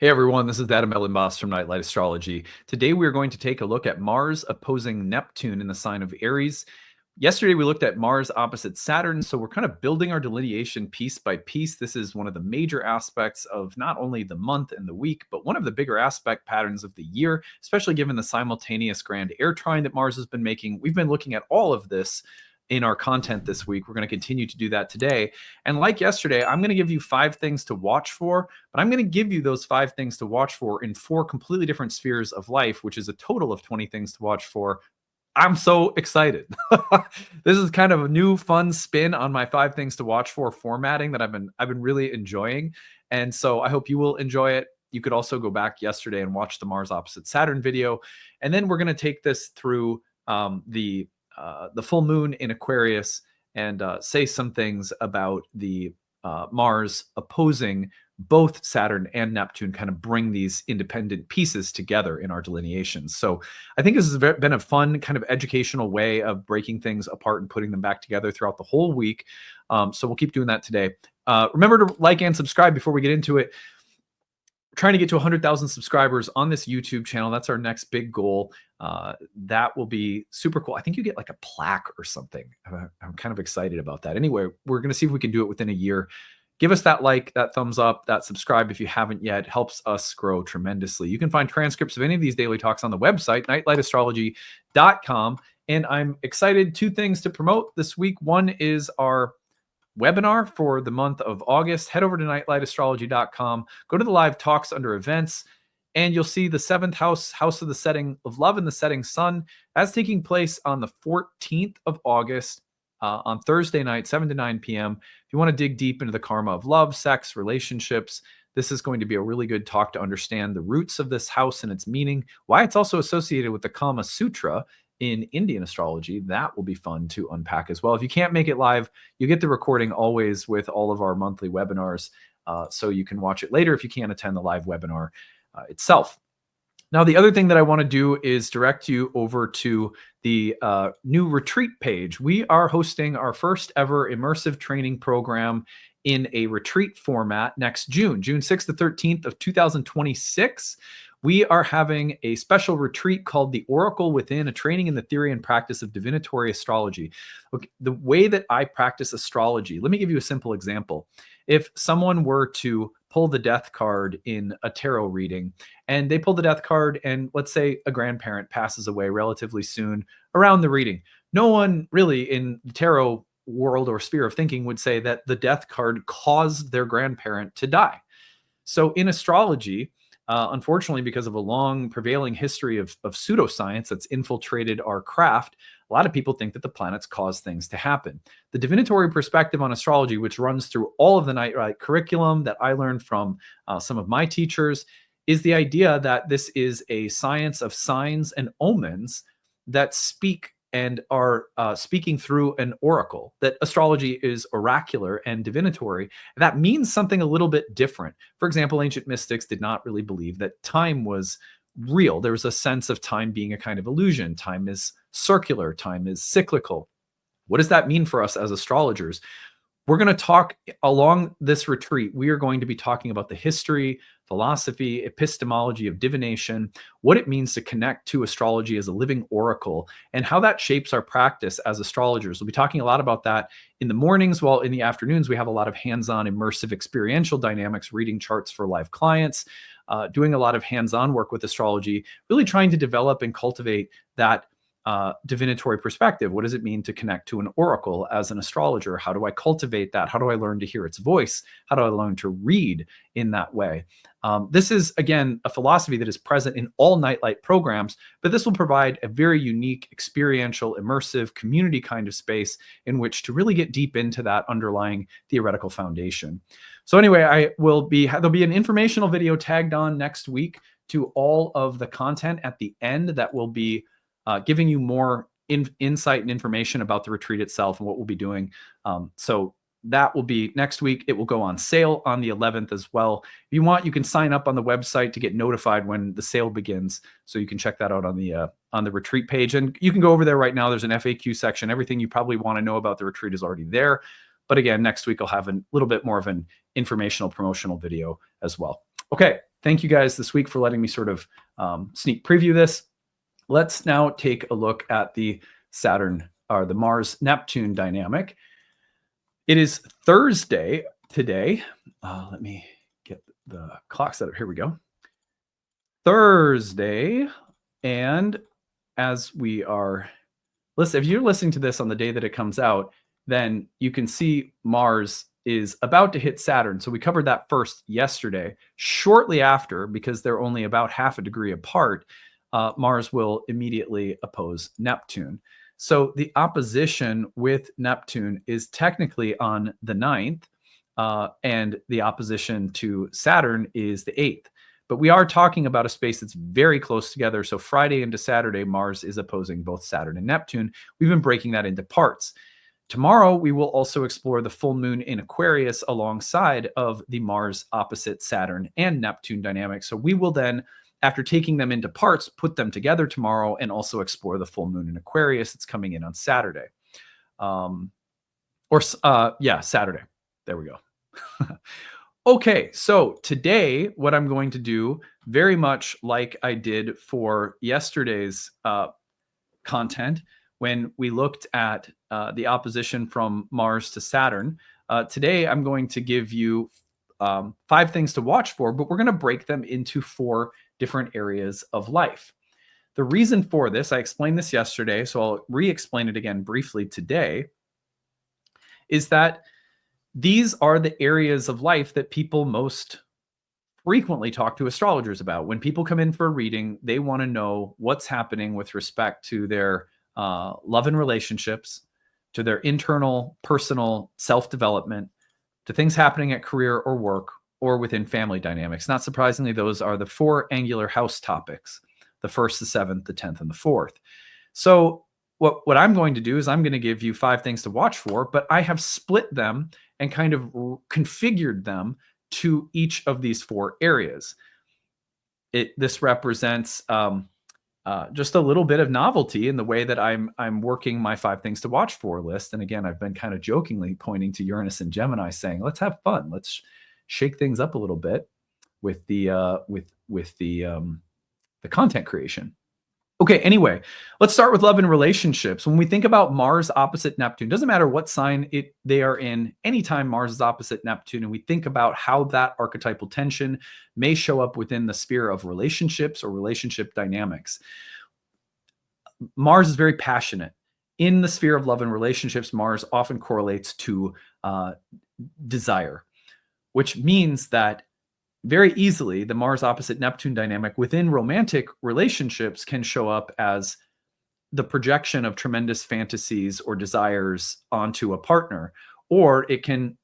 Hey everyone, this is Elenbaas from Nightlight Astrology. Today we're going to take a look at Mars opposing Neptune in the sign of Aries. Yesterday we looked at Mars opposite Saturn, so we're kind of building our delineation piece by piece. This is one of the major aspects of not only the month and the week, but one of the bigger aspect patterns of the year, especially given the simultaneous grand air trine that Mars has been making. We've been looking at all of this in our content this week. We're going to continue to do that today. And like yesterday, I'm going to give you 5 things to watch for, but I'm going to give you those 5 things to watch for in 4 completely different spheres of life, which is a total of 20 things to watch for. I'm so excited. This is kind of a new fun spin on my 5 things to watch for formatting that I've been really enjoying. And so I hope you will enjoy it. You could also go back yesterday and watch the Mars opposite Saturn video. And then we're going to take this through the full moon in Aquarius and say some things about the Mars opposing both Saturn and Neptune, kind of bring these independent pieces together in our delineations. So I think this has been a fun kind of educational way of breaking things apart and putting them back together throughout the whole week. So we'll keep doing that today. Remember to like and subscribe before we get into it. Trying to get to 100,000 subscribers on this YouTube channel. That's our next big goal. That will be super cool. I think you get like a plaque or something. I'm kind of excited about that. Anyway, we're going to see if we can do it within a year. Give us that like, that thumbs up, that subscribe if you haven't yet. Helps us grow tremendously. You can find transcripts of any of these daily talks on the website, nightlightastrology.com. And I'm excited. 2 things to promote this week. One is our webinar for the month of August. Head over to nightlightastrology.com, go to the live talks under events, and you'll see the 7th house, house of the setting of love and the setting sun. That's taking place on the 14th of August on Thursday night, 7 to 9 p.m. If you want to dig deep into the karma of love, sex, relationships, this is going to be a really good talk to understand the roots of this house and its meaning, why it's also associated with the Kama Sutra in Indian astrology. That will be fun to unpack as well. If you can't make it live, you get the recording always with all of our monthly webinars, so you can watch it later if you can't attend the live webinar itself. Now, the other thing that I want to do is direct you over to the new retreat page. We are hosting our first ever immersive training program in a retreat format next June 6th to 13th of 2026. We are having a special retreat called The Oracle Within, a training in the theory and practice of divinatory astrology. Okay, the way that I practice astrology, let me give you a simple example. If someone were to pull the death card in a tarot reading, and they pull the death card, and let's say a grandparent passes away relatively soon around the reading, no one really in the tarot world or sphere of thinking would say that the death card caused their grandparent to die. So in astrology, unfortunately, because of a long prevailing history of pseudoscience that's infiltrated our craft, a lot of people think that the planets cause things to happen. The divinatory perspective on astrology, which runs through all of the Nightlight curriculum that I learned from some of my teachers, is the idea that this is a science of signs and omens that speak and are speaking through an oracle, that astrology is oracular and divinatory. That means something a little bit different. For example, ancient mystics did not really believe that time was real. There was a sense of time being a kind of illusion. Time is circular. Time is cyclical. What does that mean for us as astrologers? We're going to talk along this retreat. We are going to be talking about the history, philosophy, epistemology of divination, what it means to connect to astrology as a living oracle, and how that shapes our practice as astrologers. We'll be talking a lot about that in the mornings, while in the afternoons, we have a lot of hands-on immersive experiential dynamics, reading charts for live clients, doing a lot of hands-on work with astrology, really trying to develop and cultivate that divinatory perspective. What does it mean to connect to an oracle as an astrologer? How do I cultivate that? How do I learn to hear its voice? How do I learn to read in that way? This is, again, a philosophy that is present in all Nightlight programs, but this will provide a very unique, experiential, immersive, community kind of space in which to really get deep into that underlying theoretical foundation. So anyway, there'll be an informational video tagged on next week to all of the content at the end that will be giving you more insight and information about the retreat itself and what we'll be doing. So that will be next week. It will go on sale on the 11th as well. If you want, you can sign up on the website to get notified when the sale begins. So you can check that out on the retreat page. And you can go over there right now. There's an FAQ section. Everything you probably want to know about the retreat is already there. But again, next week I'll have a little bit more of an informational promotional video as well. Okay, thank you guys this week for letting me sort of sneak preview this. Let's now take a look at the Saturn or the Mars-Neptune dynamic. It is Thursday today. Let me get the clock set up. Here we go. Thursday. And as we are, listen, if you're listening to this on the day that it comes out, then you can see Mars is about to hit Saturn. So we covered that first yesterday. Shortly after, because they're only about half a degree apart, Mars will immediately oppose Neptune. So the opposition with Neptune is technically on the 9th, and the opposition to Saturn is the 8th. But we are talking about a space that's very close together. So Friday into Saturday, Mars is opposing both Saturn and Neptune. We've been breaking that into parts. Tomorrow, we will also explore the full moon in Aquarius alongside of the Mars opposite Saturn and Neptune dynamic. So we will then, after taking them into parts, put them together tomorrow and also explore the full moon in Aquarius. It's coming in on Saturday. Saturday. There we go. Okay, so today, what I'm going to do, very much like I did for yesterday's content, when we looked at the opposition from Mars to Saturn, today I'm going to give you 5 things to watch for, but we're going to break them into 4 different areas of life. The reason for this, I explained this yesterday, so I'll re-explain it again briefly today, is that these are the areas of life that people most frequently talk to astrologers about. When people come in for a reading, they want to know what's happening with respect to their love and relationships, to their internal, personal self-development, to things happening at career or work, or within family dynamics. Not surprisingly, those are the 4 angular house topics: the 1st, the 7th, the 10th, and the 4th. So what I'm going to do is I'm going to give you 5 things to watch for, but I have split them and kind of configured them to each of these 4 areas. This represents just a little bit of novelty in the way that I'm working my 5 things to watch for list. And again, I've been kind of jokingly pointing to Uranus and Gemini, saying, "Let's have fun. Let's shake things up a little bit with the content creation." Okay, anyway, let's start with love and relationships. When we think about Mars opposite Neptune, doesn't matter what sign they are in, anytime Mars is opposite Neptune, and we think about how that archetypal tension may show up within the sphere of relationships or relationship dynamics. Mars is very passionate. In the sphere of love and relationships, Mars often correlates to desire, which means that very easily, the Mars opposite Neptune dynamic within romantic relationships can show up as the projection of tremendous fantasies or desires onto a partner, or it can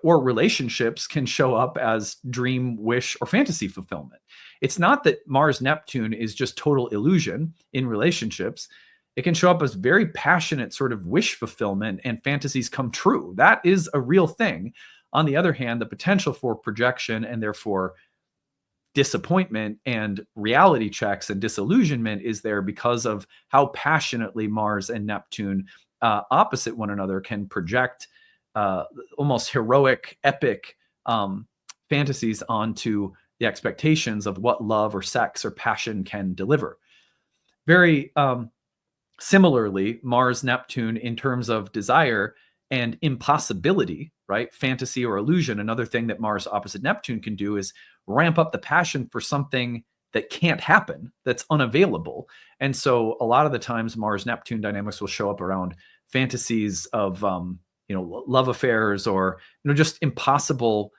relationships can show up as dream, wish, or fantasy fulfillment. It's not that Mars Neptune is just total illusion in relationships. It can show up as very passionate sort of wish fulfillment and fantasies come true. That is a real thing. On the other hand, the potential for projection and therefore disappointment and reality checks and disillusionment is there because of how passionately Mars and Neptune opposite one another can project almost heroic, epic fantasies onto the expectations of what love or sex or passion can deliver. Very similarly, Mars Neptune in terms of desire and impossibility, right? Fantasy or illusion. Another thing that Mars opposite Neptune can do is ramp up the passion for something that can't happen, that's unavailable. And so a lot of the times Mars Neptune dynamics will show up around fantasies of, love affairs or, just impossible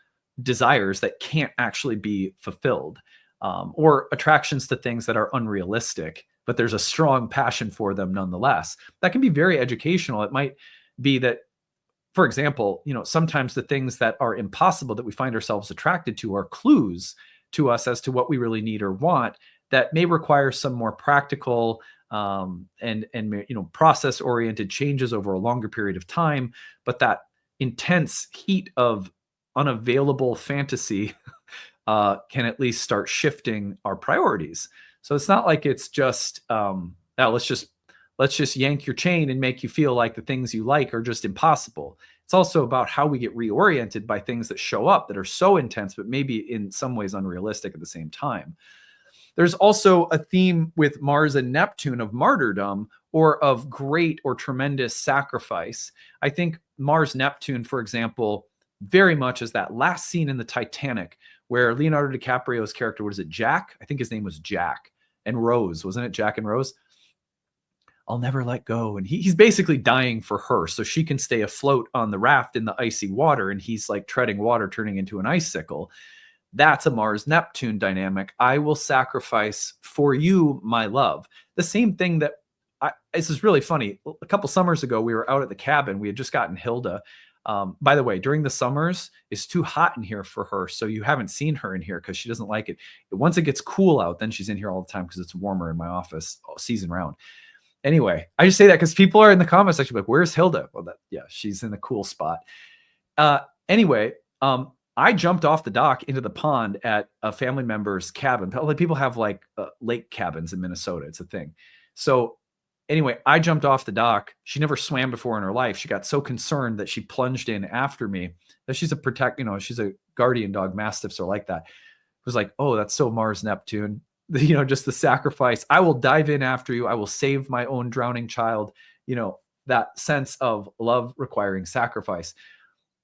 desires that can't actually be fulfilled, or attractions to things that are unrealistic, but there's a strong passion for them nonetheless. That can be very educational. It might be that, for example, sometimes the things that are impossible that we find ourselves attracted to are clues to us as to what we really need or want that may require some more practical and process-oriented changes over a longer period of time. But that intense heat of unavailable fantasy can at least start shifting our priorities. So it's not like it's just let's let's just yank your chain and make you feel like the things you like are just impossible. It's also about how we get reoriented by things that show up that are so intense, but maybe in some ways unrealistic at the same time. There's also a theme with Mars and Neptune of martyrdom or of great or tremendous sacrifice. I think Mars-Neptune, for example, very much is that last scene in the Titanic where Leonardo DiCaprio's character, was it Jack? I think his name was Jack. And Rose, wasn't it? Jack and Rose? I'll never let go. And he's basically dying for her so she can stay afloat on the raft in the icy water. And he's like treading water, turning into an icicle. That's a Mars-Neptune dynamic. I will sacrifice for you, my love. The same thing that this is really funny. A couple summers ago, we were out at the cabin. We had just gotten Hilda. By the way, during the summers, it's too hot in here for her. So you haven't seen her in here because she doesn't like it. Once it gets cool out, then she's in here all the time because it's warmer in my office all season round. Anyway, I just say that because people are in the comments section like, where's Hilda? Well, yeah, she's in a cool spot. Anyway, I jumped off the dock into the pond at a family member's cabin. People have like lake cabins in Minnesota. It's a thing. So anyway, I jumped off the dock. She never swam before in her life. She got so concerned that she plunged in after me. That she's she's a guardian dog. Mastiffs are like that. It was like, oh, that's so Mars-Neptune. Just the sacrifice. I will dive in after you. I will save my own drowning child. That sense of love requiring sacrifice.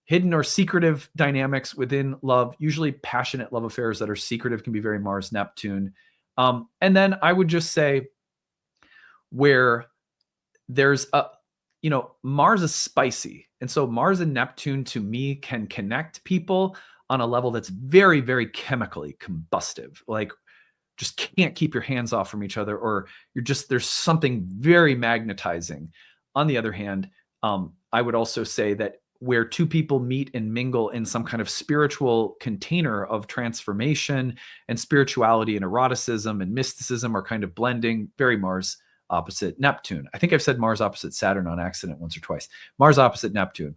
Hidden or secretive dynamics within love, usually passionate love affairs that are secretive, can be very Mars-Neptune. And then I would just say where there's Mars is spicy. And so Mars and Neptune to me can connect people on a level that's very, very chemically combustive. Like just can't keep your hands off from each other, or there's something very magnetizing. On the other hand, I would also say that where two people meet and mingle in some kind of spiritual container of transformation, and spirituality and eroticism and mysticism are kind of blending, very Mars opposite Neptune. I think I've said Mars opposite Saturn on accident once or twice. Mars opposite Neptune.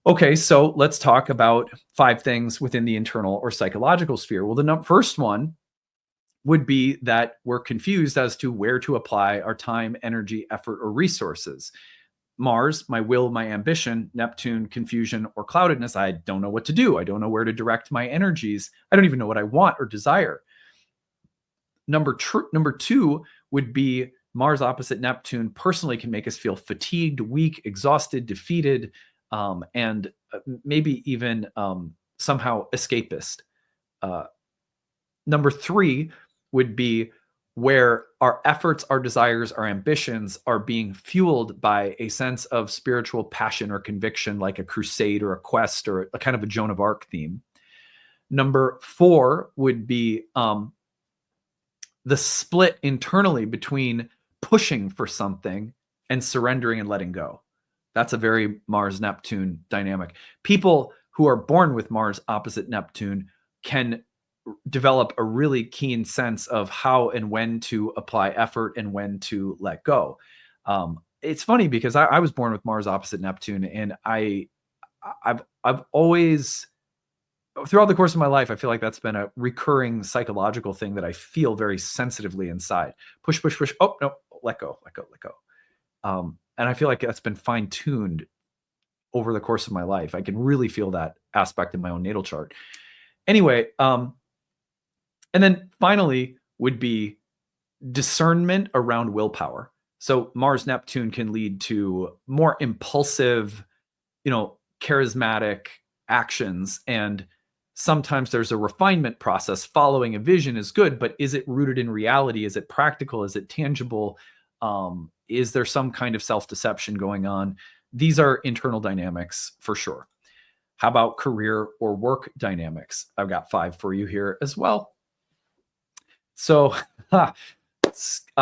Okay, so let's talk about 5 things within the internal or psychological sphere. Well, the first one would be that we're confused as to where to apply our time, energy, effort, or resources. Mars, my will, my ambition. Neptune, confusion or cloudedness. I don't know what to do. I don't know where to direct my energies. I don't even know what I want or desire. Number 2 would be Mars opposite Neptune personally can make us feel fatigued, weak, exhausted, defeated, and maybe even somehow escapist. Number 3 would be where our efforts, our desires, our ambitions are being fueled by a sense of spiritual passion or conviction, like a crusade or a quest or a kind of a Joan of Arc theme. Number 4 would be the split internally between pushing for something and surrendering and letting go. That's a very Mars-Neptune dynamic. People who are born with Mars opposite Neptune can develop a really keen sense of how and when to apply effort and when to let go. It's funny because I was born with Mars opposite Neptune, and I've always, throughout the course of my life, I feel like that's been a recurring psychological thing that I feel very sensitively inside. Push, push, push. Oh, no, let go, let go, let go. And I feel like that's been fine-tuned over the course of my life. I can really feel that aspect in my own natal chart. Anyway, and then finally would be discernment around willpower. So Mars-Neptune can lead to more impulsive, charismatic actions. And sometimes there's a refinement process. Following a vision is good, but is it rooted in reality? Is it practical? Is it tangible? Is there some kind of self-deception going on? These are internal dynamics for sure. How about career or work dynamics? I've got 5 for you here as well. So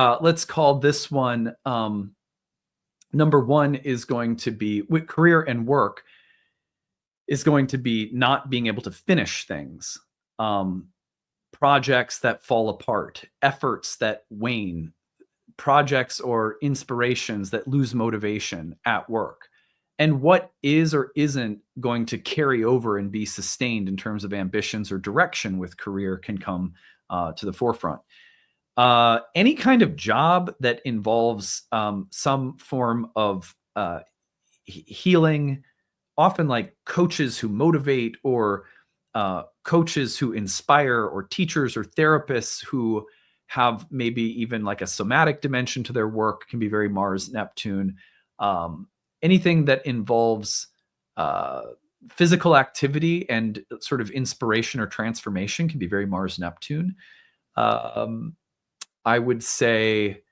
let's call this one, number 1 is going to be, with career and work, is going to be not being able to finish things, projects that fall apart, efforts that wane, projects or inspirations that lose motivation at work. And what is or isn't going to carry over and be sustained in terms of ambitions or direction with career can come to the forefront. Any kind of job that involves some form of healing, often like coaches who motivate, or coaches who inspire, or teachers or therapists who have maybe even like a somatic dimension to their work, can be very Mars Neptune. Anything that involves uh, physical activity and sort of inspiration or transformation can be very Mars Neptune. Um, I would say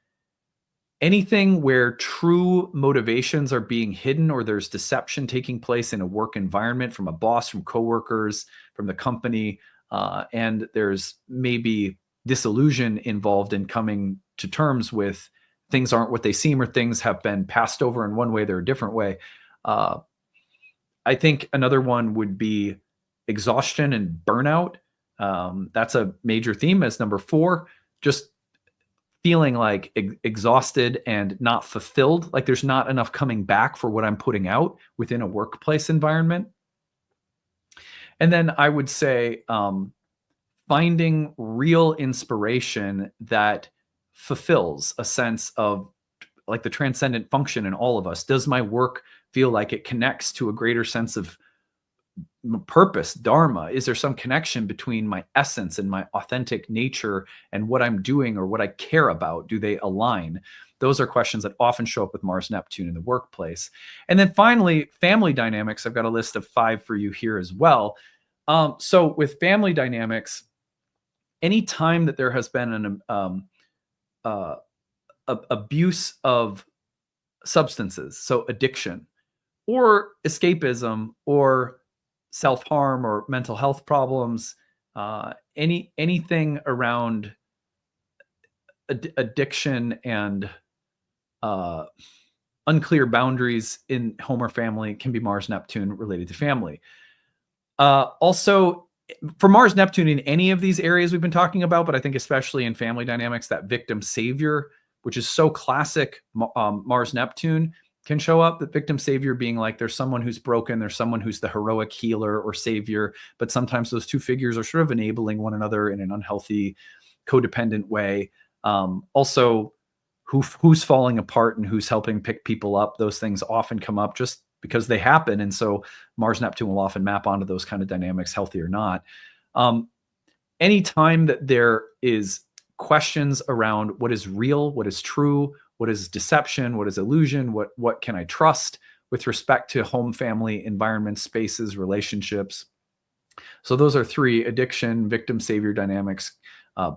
anything where true motivations are being hidden, or there's deception taking place in a work environment from a boss, from coworkers, from the company, and there's maybe disillusion involved in coming to terms with things aren't what they seem, or things have been passed over in one way, they're a different way. Uh, I think another one would be exhaustion and burnout. That's a major theme as number 4. Just feeling like exhausted and not fulfilled, like there's not enough coming back for what I'm putting out within a workplace environment. And then I would say finding real inspiration that fulfills a sense of like the transcendent function in all of us. Does my work feel like it connects to a greater sense of purpose, dharma? Is there some connection between my essence and my authentic nature and what I'm doing or what I care about? Do they align? Those are questions that often show up with Mars Neptune in the workplace. And then finally, family dynamics. I've got a list of 5 for you here as well. So with family dynamics, any time that there has been an abuse of substances, so addiction or escapism or self-harm or mental health problems, anything around addiction and unclear boundaries in home or family can be Mars Neptune related to family. Also, for Mars Neptune in any of these areas we've been talking about, but I think especially in family dynamics, that victim savior, which is so classic Mars Neptune, can show up. The victim savior being like there's someone who's broken, there's someone who's the heroic healer or savior, but sometimes those two figures are sort of enabling one another in an unhealthy, codependent way. Also, who's falling apart and who's helping pick people up. Those things often come up just because they happen. And so Mars Neptune will often map onto those kind of dynamics, healthy or not. Anytime that there is questions around what is real, what is true, what is deception, what is illusion, what can I trust with respect to home, family, environment, spaces, relationships. So those are 3: addiction, victim savior dynamics,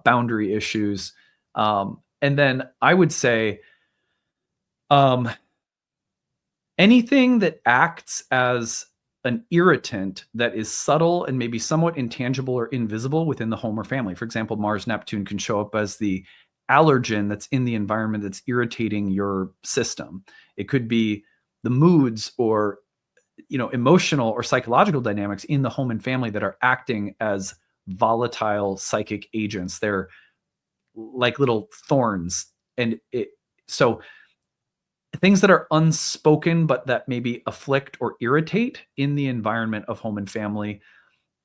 boundary issues. And then I would say anything that acts as an irritant that is subtle and maybe somewhat intangible or invisible within the home or family. For example, Mars Neptune can show up as the allergen that's in the environment that's irritating your system. It could be the moods or emotional or psychological dynamics in the home and family that are acting as volatile psychic agents. They're like little thorns. And so things that are unspoken, but that maybe afflict or irritate in the environment of home and family.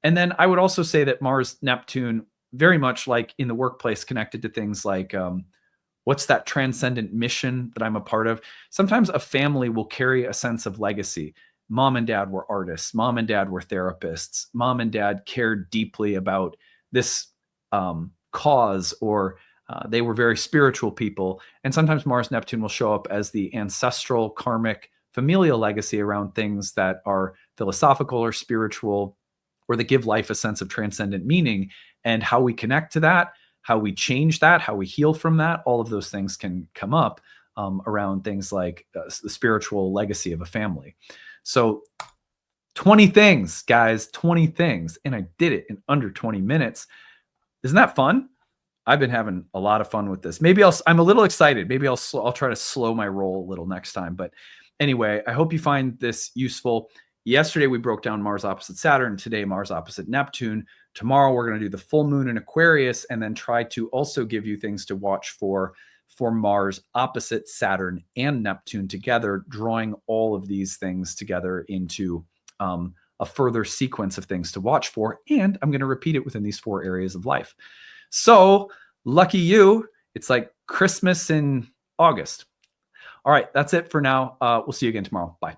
And then I would also say that Mars Neptune, very much like in the workplace, connected to things like what's that transcendent mission that I'm a part of? Sometimes a family will carry a sense of legacy. Mom and dad were artists. Mom and dad were therapists. Mom and dad cared deeply about this cause, or they were very spiritual people. And sometimes Mars Neptune will show up as the ancestral, karmic, familial legacy around things that are philosophical or spiritual, or that give life a sense of transcendent meaning. And how we connect to that, how we change that, how we heal from that, all of those things can come up around things like the spiritual legacy of a family. So 20 things, guys, 20 things. And I did it in under 20 minutes. Isn't that fun? I've been having a lot of fun with this. Maybe I'm a little excited. Maybe I'll try to slow my roll a little next time. But anyway, I hope you find this useful. Yesterday, we broke down Mars opposite Saturn. Today, Mars opposite Neptune. Tomorrow, we're going to do the full moon in Aquarius, and then try to also give you things to watch for Mars opposite Saturn and Neptune together, drawing all of these things together into a further sequence of things to watch for. And I'm going to repeat it within these 4 areas of life. So Lucky you. It's like Christmas in August. All right, that's it for now. We'll see you again tomorrow. Bye.